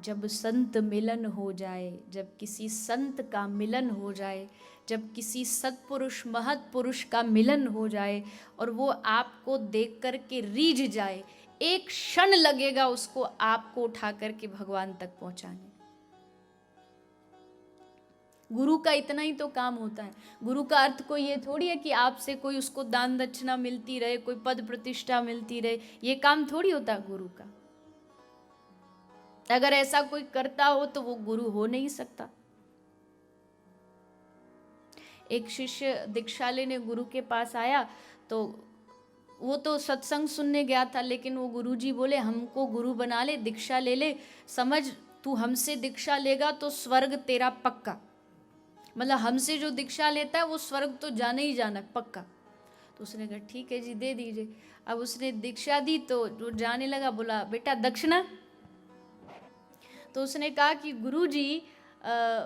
जब संत मिलन हो जाए, जब किसी संत का मिलन हो जाए, जब किसी सत्पुरुष महत्पुरुष का मिलन हो जाए और वो आपको देख कर के रीझ जाए, एक क्षण लगेगा उसको आपको उठा करके भगवान तक पहुंचाने। गुरु का इतना ही तो काम होता है। गुरु का अर्थ कोई ये थोड़ी है कि आपसे कोई उसको दान दक्षिणा मिलती रहे, कोई पद प्रतिष्ठा मिलती रहे, ये काम थोड़ी होता है गुरु का। अगर ऐसा कोई करता हो तो वो गुरु हो नहीं सकता। एक शिष्य दीक्षा लेने गुरु के पास आया, तो वो तो सत्संग सुनने गया था, लेकिन वो गुरुजी बोले हमको गुरु बना ले, दीक्षा ले ले, समझ तू हमसे दीक्षा लेगा तो स्वर्ग तेरा पक्का। मतलब हमसे जो दीक्षा लेता है वो स्वर्ग तो जाने ही जाना पक्का। तो उसने कहा ठीक है जी दे दीजिए। अब उसने दीक्षा दी तो जो जाने लगा बोला बेटा दक्षिणा। तो उसने कहा कि गुरुजी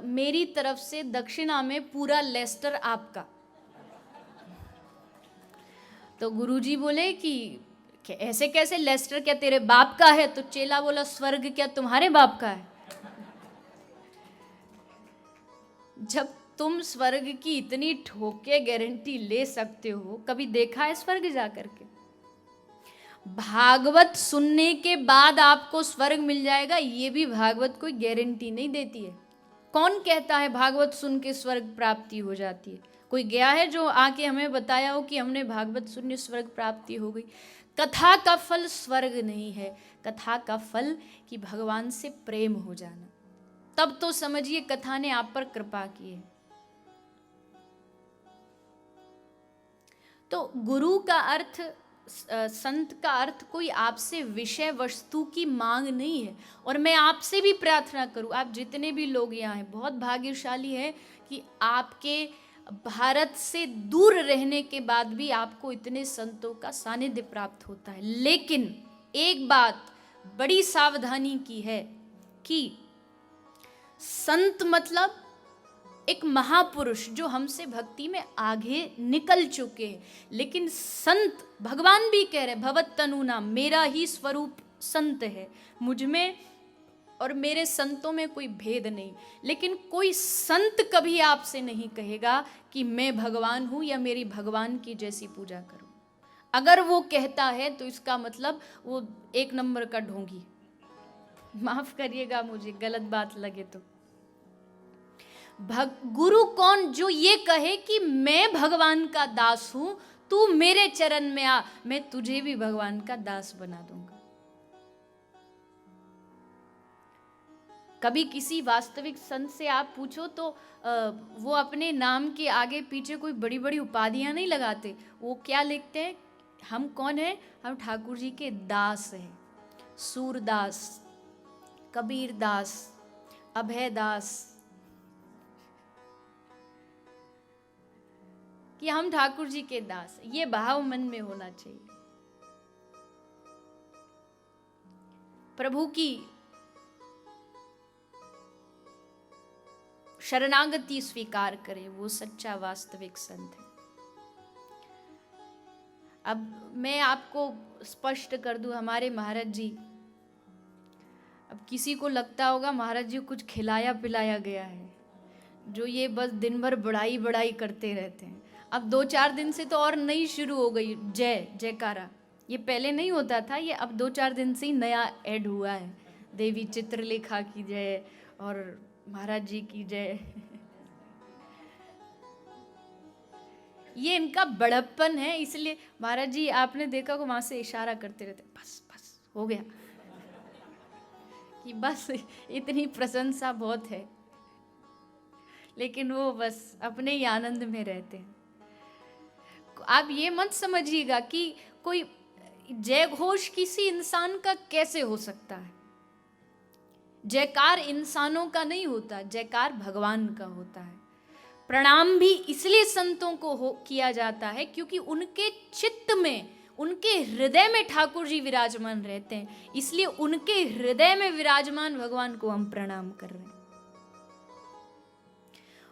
मेरी तरफ से दक्षिणा में पूरा लेस्टर आपका। तो गुरुजी बोले कि ऐसे कैसे, लेस्टर क्या तेरे बाप का है? तो चेला बोला स्वर्ग क्या तुम्हारे बाप का है? जब तुम स्वर्ग की इतनी ठोके गारंटी ले सकते हो, कभी देखा है स्वर्ग जाकर के? भागवत सुनने के बाद आपको स्वर्ग मिल जाएगा, ये भी भागवत कोई गारंटी नहीं देती है। कौन कहता है भागवत सुन के स्वर्ग प्राप्ति हो जाती है? कोई गया है जो आके हमें बताया हो कि हमने भागवत सुनने स्वर्ग प्राप्ति हो गई? कथा का फल स्वर्ग नहीं है, कथा का फल कि भगवान से प्रेम हो जाना। तब तो समझिए कथा ने आप पर कृपा की है। तो गुरु का अर्थ, संत का अर्थ कोई आपसे विषय वस्तु की मांग नहीं है। और मैं आपसे भी प्रार्थना करूं, आप जितने भी लोग यहाँ हैं बहुत भाग्यशाली हैं कि आपके भारत से दूर रहने के बाद भी आपको इतने संतों का सानिध्य प्राप्त होता है। लेकिन एक बात बड़ी सावधानी की है कि संत मतलब एक महापुरुष जो हमसे भक्ति में आगे निकल चुके हैं। लेकिन संत, भगवान भी कह रहे भवत तनु नाम, मेरा ही स्वरूप संत है, मुझ में और मेरे संतों में कोई भेद नहीं। लेकिन कोई संत कभी आपसे नहीं कहेगा कि मैं भगवान हूं या मेरी भगवान की जैसी पूजा करूं। अगर वो कहता है तो इसका मतलब वो एक नंबर का ढोंगी। माफ करिएगा मुझे गलत बात लगे तो। गुरु कौन जो ये कहे कि मैं भगवान का दास हूं, तू मेरे चरण में आ, मैं तुझे भी भगवान का दास बना दूंगा। कभी किसी वास्तविक संत से आप पूछो तो वो अपने नाम के आगे पीछे कोई बड़ी बड़ी उपाधियां नहीं लगाते। वो क्या लिखते हैं? हम कौन है? हम ठाकुर जी के दास हैं। सूरदास, कबीर दास, अभय दास, कि हम ठाकुर जी के दास। ये भाव मन में होना चाहिए। प्रभु की शरणागति स्वीकार करे, वो सच्चा वास्तविक संत है। अब मैं आपको स्पष्ट कर दूं, हमारे महाराज जी, अब किसी को लगता होगा महाराज जी को कुछ खिलाया पिलाया गया है, जो ये बस दिन भर बड़ाई बड़ाई करते रहते हैं। अब 2-4 दिन से तो और नई शुरू हो गई जय जयकारा। ये पहले नहीं होता था, ये अब 2-4 दिन से ही नया ऐड हुआ है। देवी चित्रलेखा की जय और महाराज जी की जय। ये इनका बड़प्पन है, इसलिए महाराज जी आपने देखा को वहां से इशारा करते रहते, बस बस हो गया, कि बस इतनी प्रशंसा बहुत है। लेकिन वो बस अपने ही आनंद में रहते हैं। आप ये मत समझिएगा कि कोई जय घोष किसी इंसान का कैसे हो सकता है। जयकार इंसानों का नहीं होता, जयकार भगवान का होता है। प्रणाम भी इसलिए संतों को किया जाता है क्योंकि उनके चित्त में, उनके हृदय में ठाकुर जी विराजमान रहते हैं, इसलिए उनके हृदय में विराजमान भगवान को हम प्रणाम कर रहे हैं।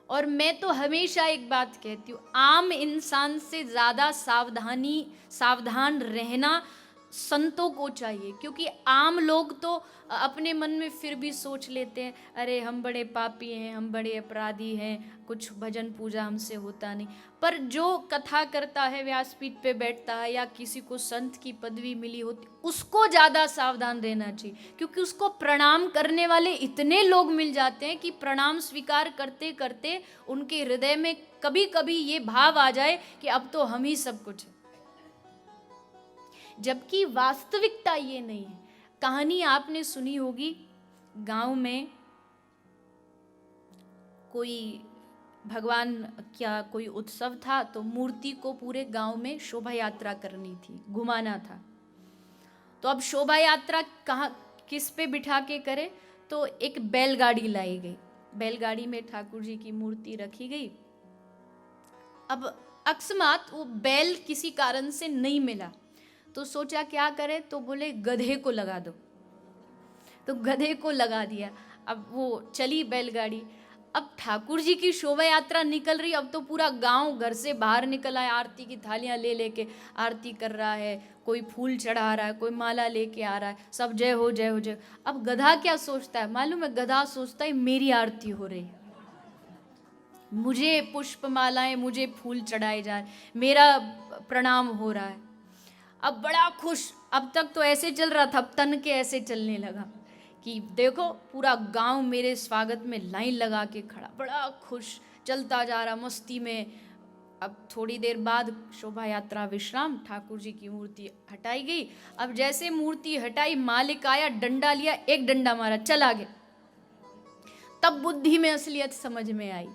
और मैं तो हमेशा एक बात कहती हूँ, आम इंसान से ज्यादा सावधान रहना संतों को चाहिए, क्योंकि आम लोग तो अपने मन में फिर भी सोच लेते हैं, अरे हम बड़े पापी हैं, हम बड़े अपराधी हैं, कुछ भजन पूजा हमसे होता नहीं। पर जो कथा करता है, व्यासपीठ पे बैठता है, या किसी को संत की पदवी मिली होती, उसको ज़्यादा सावधान रहना चाहिए, क्योंकि उसको प्रणाम करने वाले इतने लोग मिल जाते हैं कि प्रणाम स्वीकार करते करते उनके हृदय में कभी कभी ये भाव आ जाए कि अब तो हम ही सब कुछ है, जबकि वास्तविकता ये नहीं है। कहानी आपने सुनी होगी, गांव में कोई भगवान क्या कोई उत्सव था, तो मूर्ति को पूरे गांव में शोभा यात्रा करनी थी, घुमाना था। तो अब शोभा यात्रा कहाँ किस पे बिठा के करे, तो एक बैलगाड़ी लाई गई, बैलगाड़ी में ठाकुर जी की मूर्ति रखी गई। अब अकस्मात वो बैल किसी कारण से नहीं मिला, तो सोचा क्या करे, तो बोले गधे को लगा दो, तो गधे को लगा दिया। अब वो चली बैलगाड़ी। अब ठाकुर जी की शोभा यात्रा निकल रही, अब तो पूरा गांव घर से बाहर निकल आया, आरती की थालियां ले लेके आरती कर रहा है, कोई फूल चढ़ा रहा है, कोई माला लेके आ रहा है, सब जय हो जय हो जय। अब गधा क्या सोचता है मालूम है, गधा सोचता है मेरी आरती हो रही है, मुझे पुष्प मालाएं, मुझे फूल चढ़ाए जा रहे, मेरा प्रणाम हो रहा है। अब बड़ा खुश, अब तक तो ऐसे चल रहा था, अब तन के ऐसे चलने लगा कि देखो पूरा गांव मेरे स्वागत में लाइन लगा के खड़ा, बड़ा खुश चलता जा रहा मस्ती में। अब थोड़ी देर बाद शोभा यात्रा विश्राम, ठाकुर जी की मूर्ति हटाई गई। अब जैसे मूर्ति हटाई, मालिक आया, डंडा लिया, एक डंडा मारा, चला गया। तब बुद्धि में असलियत समझ में आई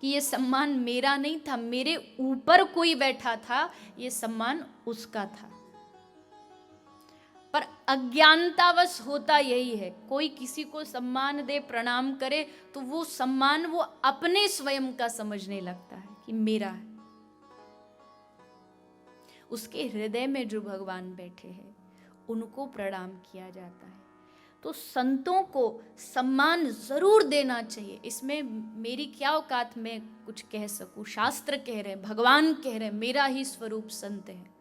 कि ये सम्मान मेरा नहीं था, मेरे ऊपर कोई बैठा था, ये सम्मान उसका था। पर अज्ञानतावश होता यही है, कोई किसी को सम्मान दे, प्रणाम करे, तो वो सम्मान वो अपने स्वयं का समझने लगता है कि मेरा है। उसके हृदय में जो भगवान बैठे हैं उनको प्रणाम किया जाता है। तो संतों को सम्मान जरूर देना चाहिए, इसमें मेरी क्या औकात में कुछ कह सकूं। शास्त्र कह रहे हैं, भगवान कह रहे हैं, मेरा ही स्वरूप संत है।